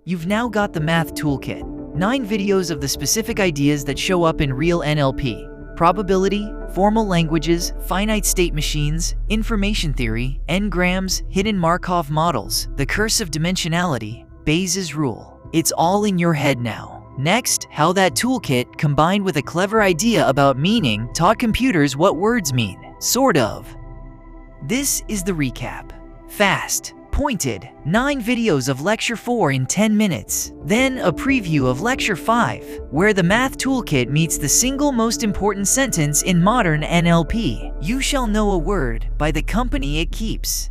You've now got the Math Toolkit, 9 videos of the specific ideas that show up in real NLP: probability, formal languages, finite state machines, information theory, n-grams, hidden Markov models, the curse of dimensionality, Bayes' rule. It's all in your head now. Next, how that toolkit, combined with a clever idea about meaning, taught computers what words mean. Sort of. This is the recap. Fast, pointed, 9 videos of Lecture 4 in 10 minutes. Then a preview of Lecture 5, where the Math Toolkit meets the single most important sentence in modern NLP. You shall know a word by the company it keeps.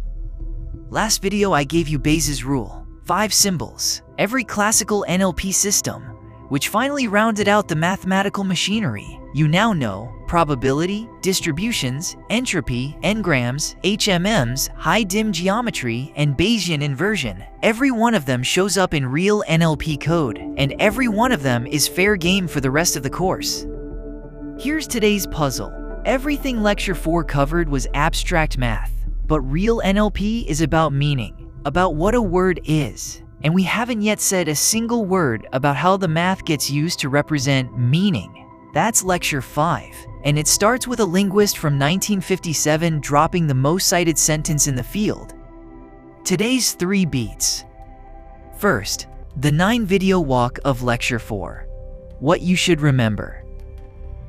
Last video I gave you Bayes' rule, 5 symbols, every classical NLP system, which finally rounded out the mathematical machinery. You now know probability, distributions, entropy, n-grams, HMMs, high dim geometry, and Bayesian inversion. Every one of them shows up in real NLP code, and every one of them is fair game for the rest of the course. Here's today's puzzle. Everything Lecture 4 covered was abstract math, but real NLP is about meaning, about what a word is. And we haven't yet said a single word about how the math gets used to represent meaning. That's Lecture 5, and it starts with a linguist from 1957 dropping the most cited sentence in the field. Today's 3 beats. First, the 9-video walk of Lecture 4. What you should remember.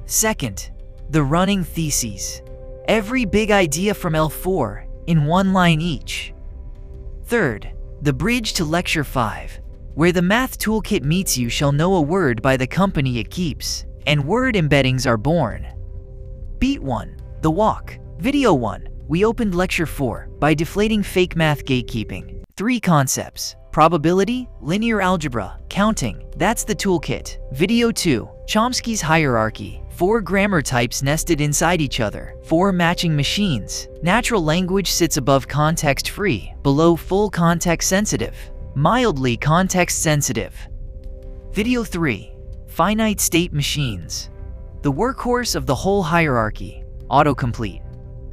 Second, the running theses. Every big idea from L4 in 1 line each. Third, the bridge to Lecture 5, where the Math Toolkit meets you shall know a word by the company it keeps, and word embeddings are born. Beat 1, the walk. Video 1, we opened Lecture 4 by deflating fake math gatekeeping. 3 concepts: probability, linear algebra, counting. That's the toolkit. Video 2, Chomsky's hierarchy. 4 grammar types nested inside each other. 4 matching machines. Natural language sits above context-free, below full context-sensitive, mildly context-sensitive. Video 3, finite state machines. The workhorse of the whole hierarchy. Autocomplete.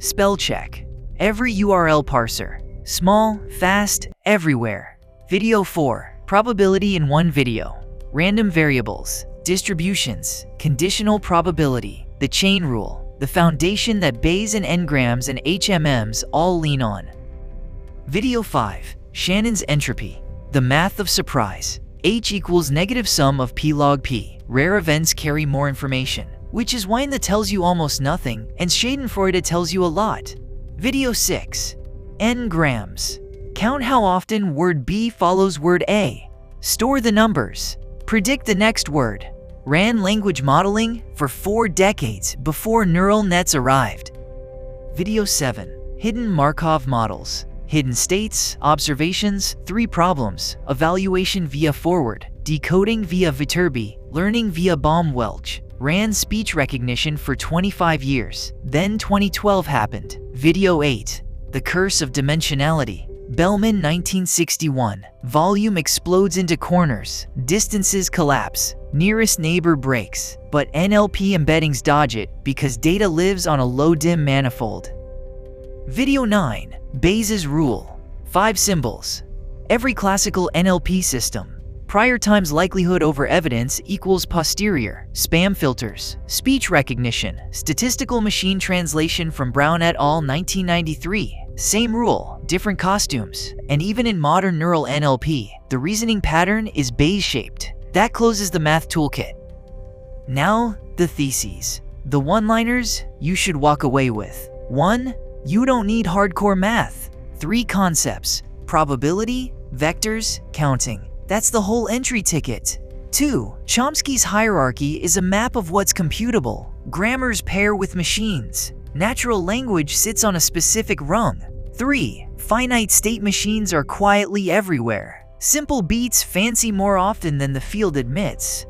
Spell check. Every URL parser. Small, fast, everywhere. Video 4, probability in 1 video. Random variables. Distributions, conditional probability, the chain rule, the foundation that Bayes and n-grams and HMMs all lean on. Video 5, Shannon's entropy, the math of surprise. H equals negative sum of p log p. Rare events carry more information, which is why that tells you almost nothing, and Schadenfreude tells you a lot. Video 6, n-grams. Count how often word B follows word A. Store the numbers. Predict the next word. Ran language modeling for 4 decades before neural nets arrived. Video 7, hidden Markov models. Hidden states, observations, 3 problems, evaluation via forward, decoding via Viterbi, learning via Baum-Welch. Ran speech recognition for 25 years. Then 2012 happened. Video 8, the curse of dimensionality. Bellman 1961. Volume explodes into corners. Distances collapse. Nearest neighbor breaks. But NLP embeddings dodge it because data lives on a low-dim manifold. Video 9, Bayes' rule. 5 symbols. Every classical NLP system. Prior times likelihood over evidence equals posterior. Spam filters. Speech recognition. Statistical machine translation from Brown et al. 1993. Same rule, different costumes. And even in modern neural NLP, the reasoning pattern is Bayes-shaped. That closes the Math Toolkit. Now, the theses. The one-liners you should walk away with. 1. You don't need hardcore math. 3 concepts: probability, vectors, counting. That's the whole entry ticket. 2. Chomsky's hierarchy is a map of what's computable. Grammars pair with machines. Natural language sits on a specific rung. 3. Finite state machines are quietly everywhere. Simple beats fancy more often than the field admits.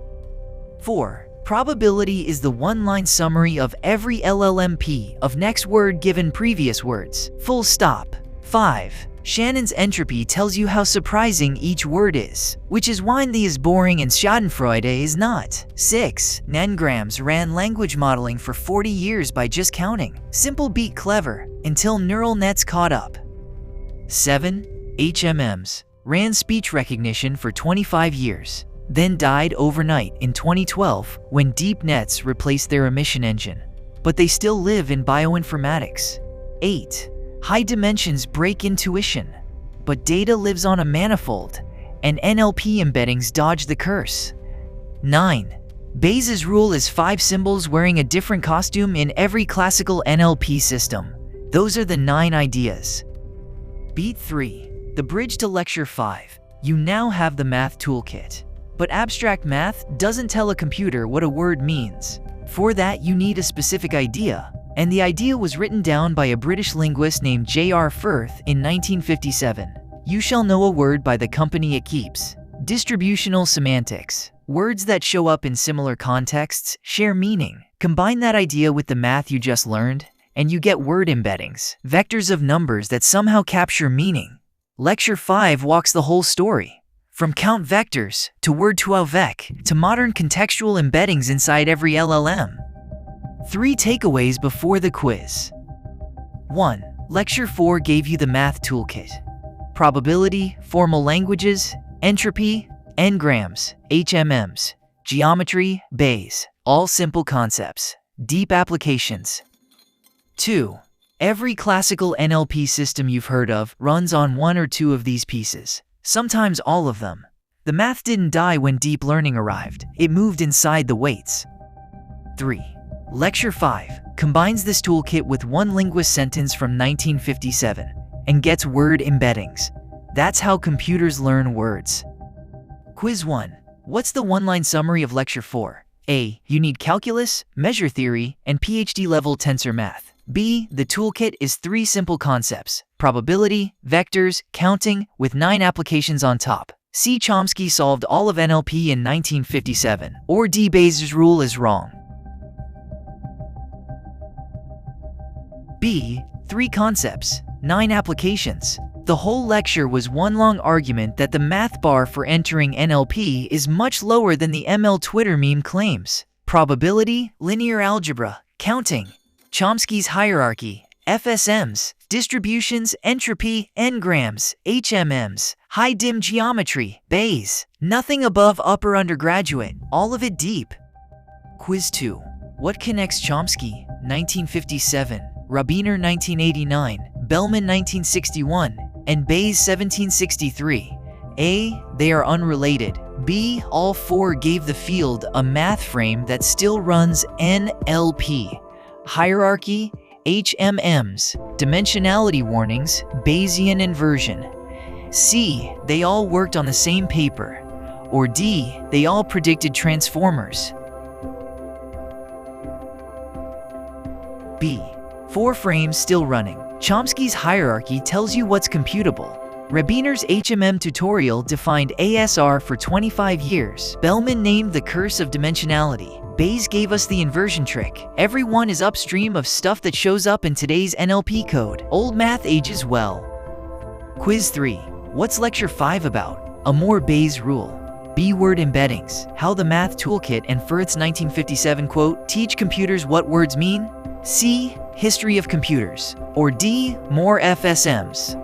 4. Probability is the 1-line summary of every LLMP of next word given previous words. Full stop. 5. Shannon's entropy tells you how surprising each word is, which is why the is boring and Schadenfreude is not. 6. N-grams ran language modeling for 40 years by just counting. Simple beat clever, until neural nets caught up. 7. HMMs. ran speech recognition for 25 years, then died overnight in 2012 when deep nets replaced their emission engine. But they still live in bioinformatics. 8. High dimensions break intuition, but data lives on a manifold, and NLP embeddings dodge the curse. 9. Bayes' rule is 5 symbols wearing a different costume in every classical NLP system. Those are the 9 ideas. Beat 3. The bridge to Lecture 5. You now have the math toolkit. But abstract math doesn't tell a computer what a word means. For that, you need a specific idea, and the idea was written down by a British linguist named J.R. Firth in 1957. You shall know a word by the company it keeps. Distributional semantics. Words that show up in similar contexts share meaning. Combine that idea with the math you just learned, and you get word embeddings, vectors of numbers that somehow capture meaning. Lecture 5 walks the whole story. From count vectors, to word2vec, to modern contextual embeddings inside every LLM. 3 takeaways before the quiz. 1. Lecture 4 gave you the math toolkit. Probability, formal languages, entropy, n-grams, HMMs, geometry, Bayes, all simple concepts, deep applications. 2. Every classical NLP system you've heard of runs on 1 or 2 of these pieces, sometimes all of them. The math didn't die when deep learning arrived, it moved inside the weights. 3. Lecture 5 combines this toolkit with one linguist sentence from 1957 and gets word embeddings. That's how computers learn words. Quiz 1. What's the one-line summary of Lecture 4? A. You need calculus, measure theory, and PhD-level tensor math. B. The toolkit is 3 simple concepts: probability, vectors, counting, with 9 applications on top. C. Chomsky solved all of NLP in 1957. Or D. Bayes' rule is wrong. B. 3 concepts, 9 applications. The whole lecture was one long argument that the math bar for entering NLP is much lower than the ML Twitter meme claims. Probability, linear algebra, counting, Chomsky's hierarchy, FSMs, distributions, entropy, n-grams, HMMs, high dim geometry, Bayes. Nothing above upper undergraduate, all of it deep. Quiz 2. What connects Chomsky, 1957, Rabiner 1989, Bellman 1961, and Bayes 1763? A. They are unrelated. B. All 4 gave the field a math frame that still runs NLP. Hierarchy, HMMs, dimensionality warnings, Bayesian inversion. C. They all worked on the same paper. Or D. They all predicted transformers. B. 4 frames still running. Chomsky's hierarchy tells you what's computable. Rabiner's HMM tutorial defined ASR for 25 years. Bellman named the curse of dimensionality. Bayes gave us the inversion trick. Everyone is upstream of stuff that shows up in today's NLP code. Old math ages well. Quiz 3. What's Lecture 5 about? A more Bayes rule. B. Word embeddings. How the math toolkit and Firth's 1957 quote teach computers what words mean. C. History of computers. Or D. More FSMs.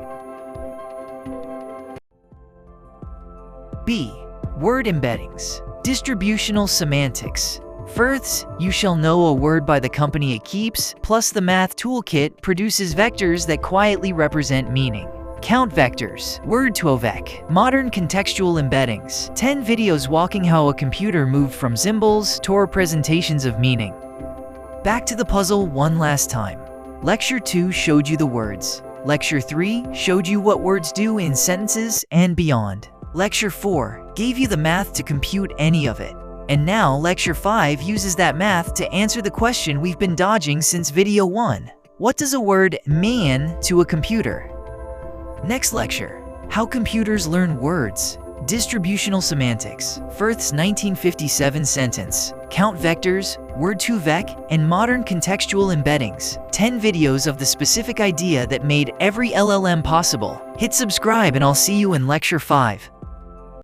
B. Word embeddings. Distributional semantics. Firth's You Shall Know a Word by the Company It Keeps, plus the math toolkit produces vectors that quietly represent meaning. Count vectors, word2vec, modern contextual embeddings, 10 videos walking how a computer moved from symbols to representations of meaning. Back to the puzzle one last time. Lecture 2 showed you the words. Lecture 3 showed you what words do in sentences and beyond. Lecture 4 gave you the math to compute any of it. And now Lecture 5 uses that math to answer the question we've been dodging since video 1. What does a word mean to a computer? Next lecture, how computers learn words. Distributional semantics, Firth's 1957 sentence, count vectors, word2vec, and modern contextual embeddings. 10 videos of the specific idea that made every LLM possible. Hit subscribe and I'll see you in Lecture 5.